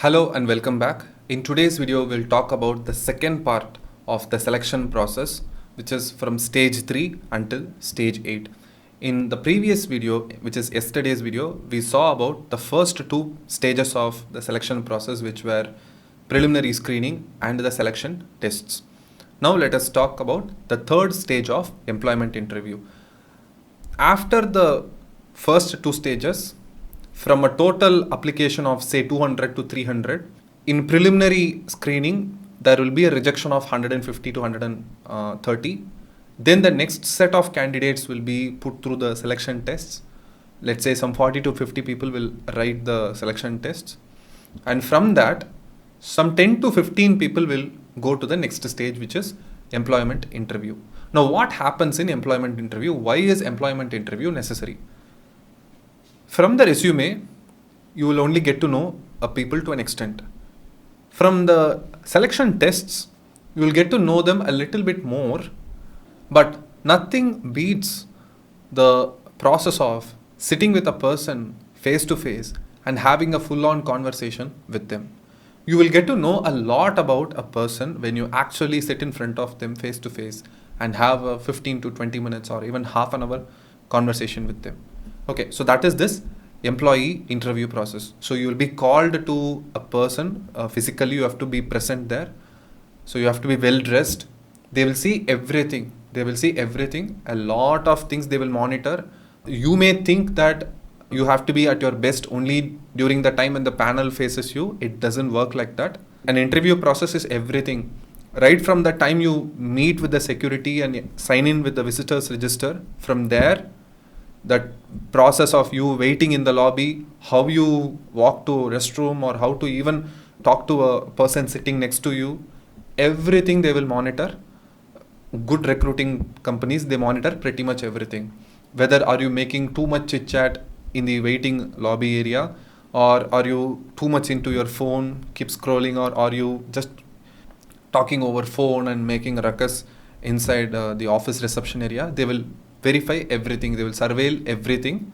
Hello and welcome back. In today's video, we'll talk about the second part of the selection process, which is from stage 3 until stage 8. In the previous video, which is yesterday's video, we saw about the first two stages of the selection process, which were preliminary screening and the selection tests. Now let us talk about the third stage of employment interview. After the first two stages, from a total application of say 200 to 300, in preliminary screening, there will be a rejection of 150 to 130. Then the next set of candidates will be put through the selection tests. Let's say some 40 to 50 people will write the selection tests. And from that, some 10 to 15 people will go to the next stage, which is employment interview. Now, what happens in employment interview? Why is employment interview necessary? From the resume, you will only get to know a people to an extent. From the selection tests, you will get to know them a little bit more, but nothing beats the process of sitting with a person face to face and having a full-on conversation with them. You will get to know a lot about a person when you actually sit in front of them face to face and have a 15 to 20 minutes or even half an hour conversation with them. Okay, so that is this employee interview process. So you will be called to a person physically, you have to be present there. So you have to be well dressed. They will see everything. A lot of things they will monitor. You may think that you have to be at your best only during the time when the panel faces you. It doesn't work like that. An interview process is everything. Right from the time you meet with the security and sign in with the visitors register, from there, that process of you waiting in the lobby, how you walk to restroom or how to even talk to a person sitting next to you, everything they will monitor. Good recruiting companies, they monitor pretty much everything. Whether are you making too much chit chat in the waiting lobby area, or are you too much into your phone, keep scrolling, or are you just talking over phone and making a ruckus inside the office reception area. They will verify everything, they will surveil everything,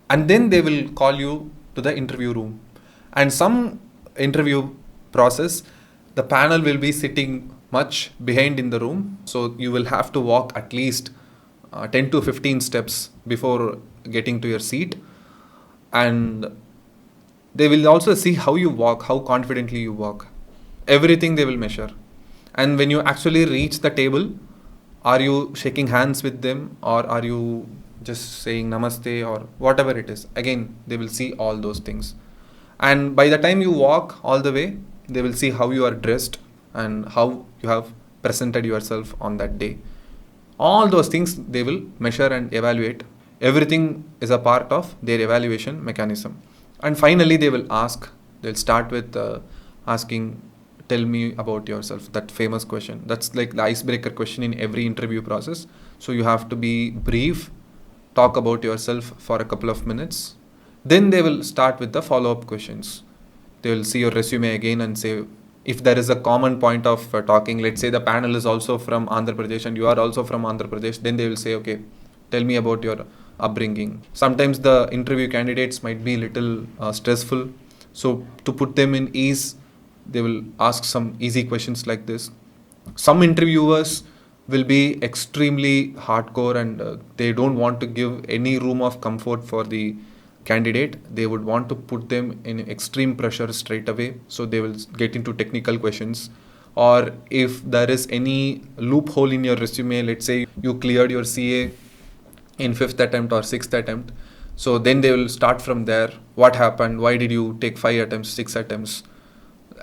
and then they will call you to the interview room. And some interview process, the panel will be sitting much behind in the room, so you will have to walk at least 10 to 15 steps before getting to your seat. And they will also see how you walk, how confidently you walk. Everything they will measure. And when you actually reach the table, are you shaking hands with them, or are you just saying namaste or whatever it is? Again, they will see all those things. And by the time you walk all the way, they will see how you are dressed and how you have presented yourself on that day. All those things they will measure and evaluate. Everything is a part of their evaluation mechanism. And finally, they'll start with asking, tell me about yourself, that famous question. That's like the icebreaker question in every interview process. So you have to be brief, talk about yourself for a couple of minutes. Then they will start with the follow-up questions. They will see your resume again and say, if there is a common point of talking, let's say the panel is also from Andhra Pradesh and you are also from Andhra Pradesh, then they will say, okay, tell me about your upbringing. Sometimes the interview candidates might be a little stressful. So to put them in ease, they will ask some easy questions like this. Some interviewers will be extremely hardcore and they don't want to give any room of comfort for the candidate. They would want to put them in extreme pressure straight away. So they will get into technical questions. Or if there is any loophole in your resume, let's say you cleared your CA in 5th attempt or 6th attempt. So then they will start from there. What happened? Why did you take 5 attempts, 6 attempts?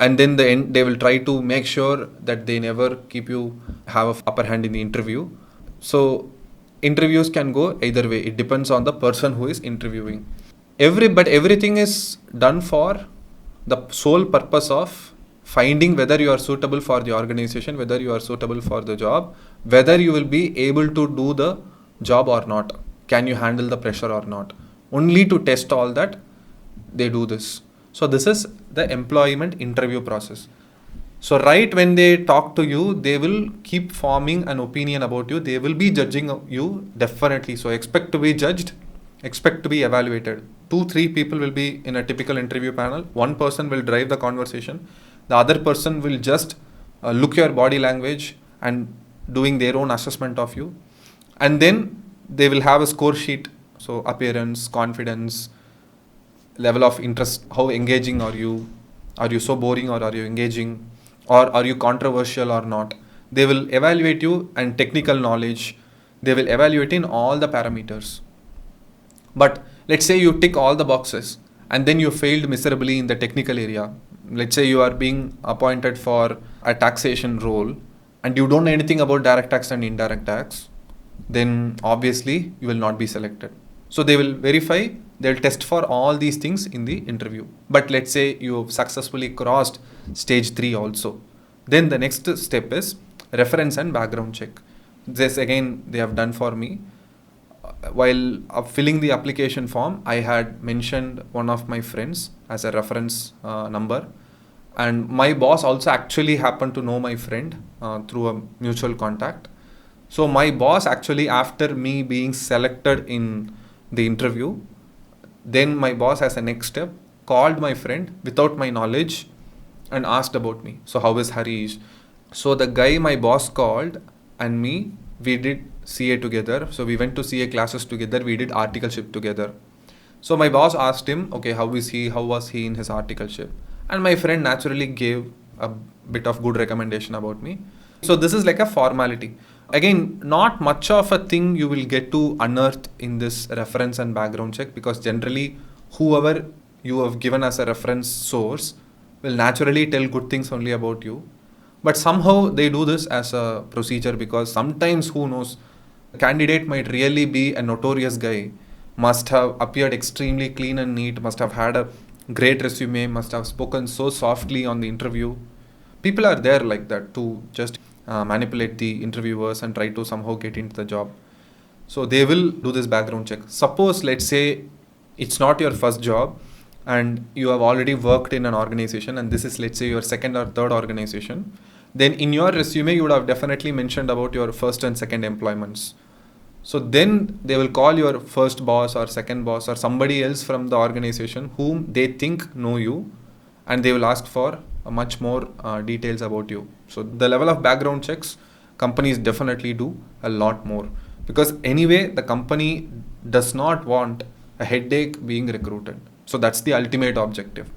And then they will try to make sure that they never keep you have an upper hand in the interview. So interviews can go either way. It depends on the person who is interviewing. But everything is done for the sole purpose of finding whether you are suitable for the organization, whether you are suitable for the job, whether you will be able to do the job or not. Can you handle the pressure or not? Only to test all that, they do this. So this is the employment interview process. So right when they talk to you, they will keep forming an opinion about you. They will be judging you definitely. So expect to be judged. expect to be evaluated. 2-3 people will be in a typical interview panel. One person will drive the conversation. The other person will just look your body language and doing their own assessment of you. And then they will have a score sheet. So appearance, confidence, level of interest, how engaging are you so boring or are you engaging, or are you controversial or not. They will evaluate you, and technical knowledge, they will evaluate in all the parameters. But let's say you tick all the boxes and then you failed miserably in the technical area. Let's say you are being appointed for a taxation role and you don't know anything about direct tax and indirect tax, then obviously you will not be selected. So they will verify, they'll test for all these things in the interview. But let's say you've successfully crossed stage 3 also. Then the next step is reference and background check. This again they have done for me. While filling the application form, I had mentioned one of my friends as a reference number. And my boss also actually happened to know my friend through a mutual contact. So my boss actually, after me being selected in the interview, then my boss as a next step called my friend without my knowledge and asked about me. So how is Harish? So the guy my boss called and me, we did CA together. So we went to CA classes together. We did articleship together. So my boss asked him, okay, how is he? How was he in his articleship? And my friend naturally gave a bit of good recommendation about me. So this is like a formality. Again, not much of a thing you will get to unearth in this reference and background check, because generally whoever you have given as a reference source will naturally tell good things only about you. But somehow they do this as a procedure, because sometimes, who knows, a candidate might really be a notorious guy, must have appeared extremely clean and neat, must have had a great resume, must have spoken so softly on the interview. People are there like that to just manipulate the interviewers and try to somehow get into the job. So they will do this background check. Suppose, let's say, it's not your first job and you have already worked in an organization, and this is, let's say, your second or third organization. Then in your resume, you would have definitely mentioned about your first and second employments. So then they will call your first boss or second boss or somebody else from the organization whom they think know you, and they will ask for much more details about you. So the level of background checks, companies definitely do a lot more, because anyway the company does not want a headache being recruited. So that's the ultimate objective.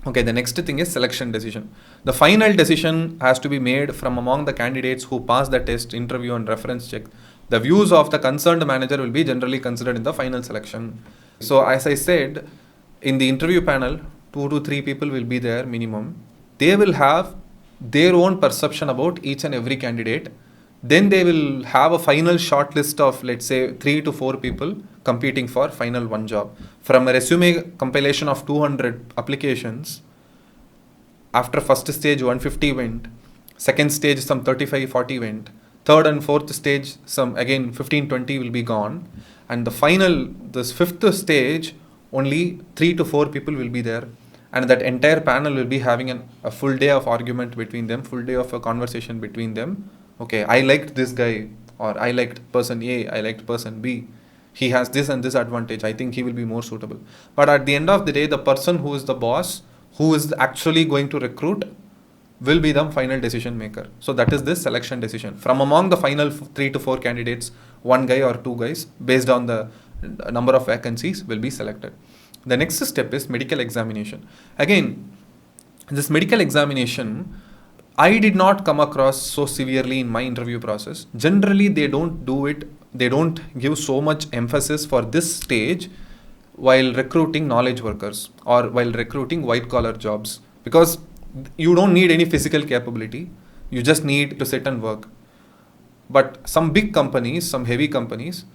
Okay, the next thing is selection decision. The final decision has to be made from among the candidates who pass the test, interview and reference check. The views of the concerned manager will be generally considered in the final selection. So as I said, in the interview panel, 2 to 3 people will be there minimum. They will have their own perception about each and every candidate. Then they will have a final short list of, let's say, 3 to 4 people competing for final one job. From a resume compilation of 200 applications, after first stage 150 went, second stage some 35-40 went, third and fourth stage some again 15-20 will be gone, and the final, this fifth stage, only 3 to 4 people will be there, and that entire panel will be having a full day of argument between them, full day of a conversation between them. Okay, I liked this guy, or I liked person A, I liked person B. He has this and this advantage. I think he will be more suitable. But at the end of the day, the person who is the boss, who is actually going to recruit, will be the final decision maker. So that is this selection decision. From among the final 3 to 4 candidates, one guy or two guys, based on the number of vacancies, will be selected. The next step is medical examination. Again, this medical examination, I did not come across so severely in my interview process. Generally, they don't do it. They don't give so much emphasis for this stage while recruiting knowledge workers or while recruiting white collar jobs, because you don't need any physical capability. You just need to sit and work. But some big companies, some heavy companies,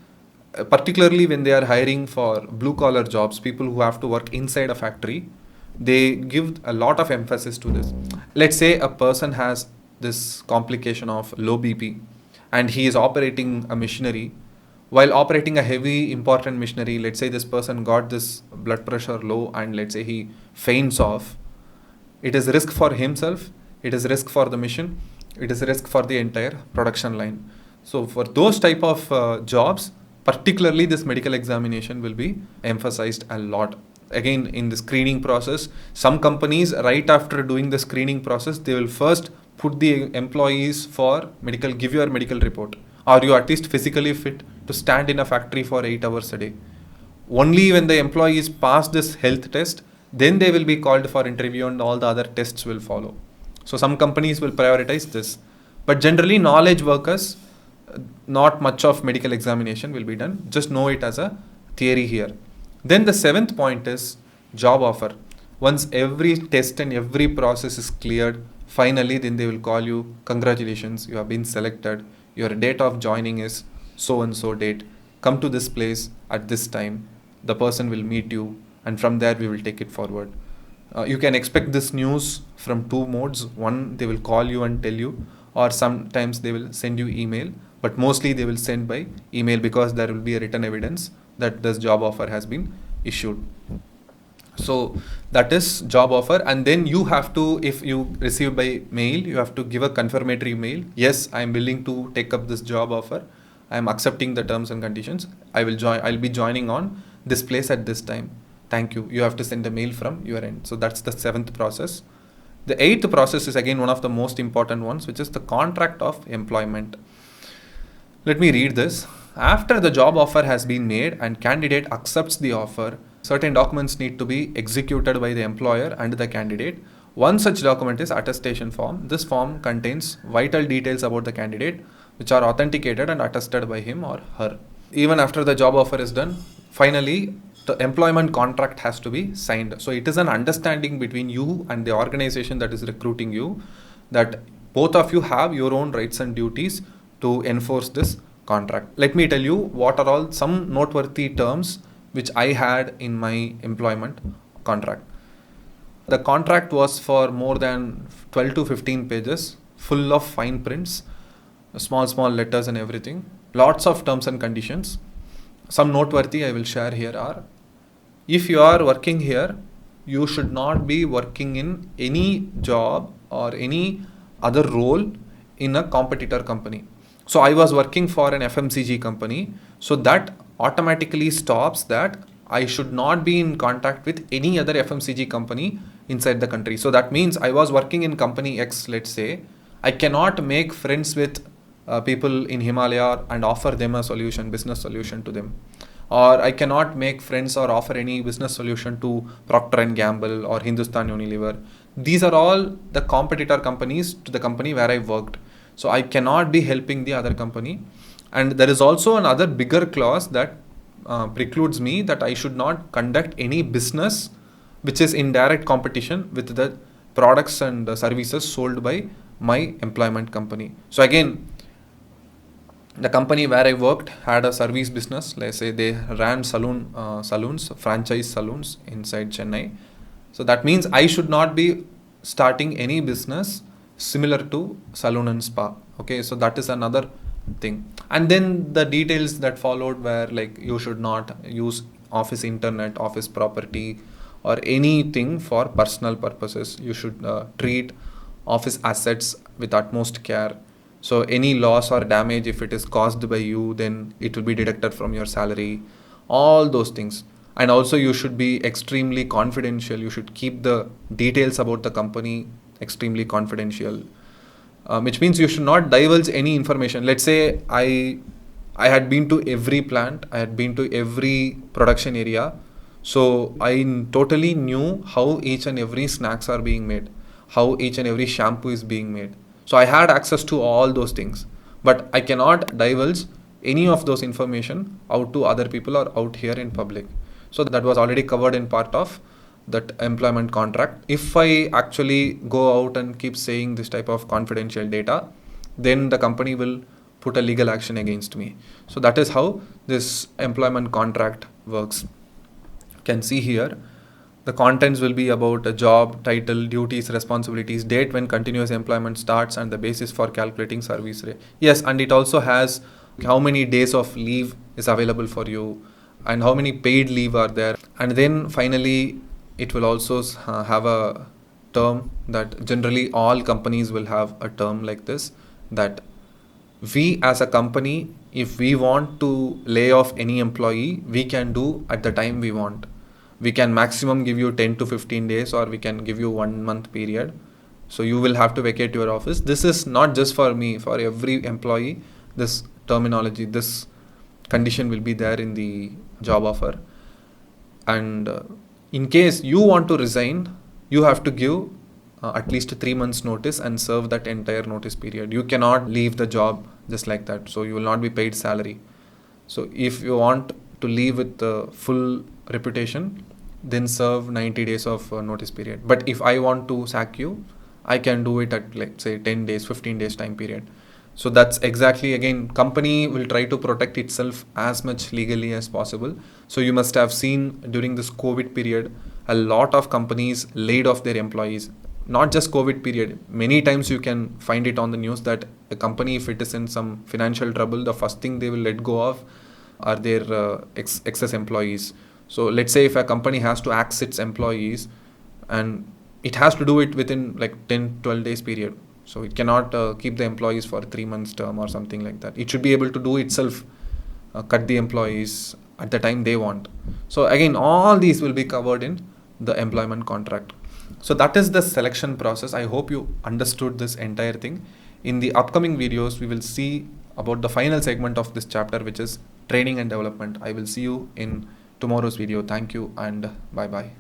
particularly when they are hiring for blue collar jobs, people who have to work inside a factory, they give a lot of emphasis to this. Let's say a person has this complication of low BP and he is operating a machinery. While operating a heavy important machinery, let's say this person got this blood pressure low and let's say he faints off. It is risk for himself, it is risk for the machine, it is risk for the entire production line. So for those type of jobs, Particularly this medical examination will be emphasized a lot. Again, in the screening process, some companies right after doing the screening process, they will first put the employees for give your medical report. Are you at least physically fit to stand in a factory for 8 hours a day? Only when the employees pass this health test, then they will be called for interview and all the other tests will follow. So some companies will prioritize this. But generally, knowledge workers, not much of medical examination will be done. Just know it as a theory here. Then the seventh point is job offer. Once every test and every process is cleared, finally then they will call you, congratulations, you have been selected. Your date of joining is so and so date. Come to this place at this time. The person will meet you, and from there we will take it forward. You can expect this news from two modes. One, they will call you and tell you, or sometimes they will send you email, but mostly they will send by email because there will be a written evidence that this job offer has been issued. So that is job offer, and then you have to, if you receive by mail, you have to give a confirmatory mail. Yes, I am willing to take up this job offer. I am accepting the terms and conditions. I'll be joining on this place at this time. Thank you. You have to send a mail from your end. So that's the seventh process. The eighth process is again one of the most important ones, which is the contract of employment. Let me read this. After the job offer has been made and candidate accepts the offer, certain documents need to be executed by the employer and the candidate. One such document is attestation form. This form contains vital details about the candidate, which are authenticated and attested by him or her. Even after the job offer is done, finally the employment contract has to be signed. So it is an understanding between you and the organization that is recruiting you, that both of you have your own rights and duties to enforce this contract. Let me tell you what are all some noteworthy terms which I had in my employment contract. The contract was for more than 12 to 15 pages, full of fine prints, small letters and everything. Lots of terms and conditions. Some noteworthy I will share here are, if you are working here, you should not be working in any job or any other role in a competitor company. So I was working for an FMCG company, so that automatically stops that I should not be in contact with any other FMCG company inside the country. So that means I was working in company X, let's say. I cannot make friends with people in Himalaya and offer them a solution, business solution to them. Or I cannot make friends or offer any business solution to Procter and Gamble or Hindustan Unilever. These are all the competitor companies to the company where I worked. So I cannot be helping the other company. And there is also another bigger clause that precludes me that I should not conduct any business which is in direct competition with the products and the services sold by my employment company. So again, the company where I worked had a service business. Let's say they ran saloons, franchise saloons inside Chennai. So that means I should not be starting any business similar to saloon and spa. Okay, so that is another thing. And then the details that followed were like, you should not use office internet, office property, or anything for personal purposes. You should treat office assets with utmost care. So any loss or damage, if it is caused by you, then it will be deducted from your salary, all those things. And also you should be extremely confidential. You should keep the details about the company extremely confidential, which means you should not divulge any information. Let's say I had been to every plant, I had been to every production area. So I totally knew how each and every snacks are being made, how each and every shampoo is being made. So I had access to all those things, but I cannot divulge any of those information out to other people or out here in public. So that was already covered in part of that employment contract. If I actually go out and keep saying this type of confidential data, then the company will put a legal action against me. So that is how this employment contract works. You can see here, the contents will be about a job, title, duties, responsibilities, date when continuous employment starts, and the basis for calculating service rate. Yes, and it also has how many days of leave is available for you and how many paid leave are there. And then finally, it will also have a term that generally all companies will have a term like this, that we as a company, if we want to lay off any employee, we can do at the time we want. We can maximum give you 10 to 15 days, or we can give you 1 month period. So you will have to vacate your office. This is not just for me, for every employee. This terminology, this condition will be there in the job offer. And in case you want to resign, you have to give at least 3 months notice and serve that entire notice period. You cannot leave the job just like that. So you will not be paid salary. So if you want to leave with the full reputation, then serve 90 days of notice period. But if I want to sack you, I can do it at, like, say 10 days, 15 days time period. So that's exactly, again, company will try to protect itself as much legally as possible. So you must have seen during this COVID period, a lot of companies laid off their employees. Not just COVID period, many times you can find it on the news that a company, if it is in some financial trouble, the first thing they will let go of are their excess employees. So let's say if a company has to axe its employees, and it has to do it within like 10-12 days period. So it cannot keep the employees for 3 months term or something like that. It should be able to do itself, cut the employees at the time they want. So again, all these will be covered in the employment contract. So that is the selection process. I hope you understood this entire thing. In the upcoming videos, we will see about the final segment of this chapter, which is training and development. I will see you in tomorrow's video. Thank you and bye bye.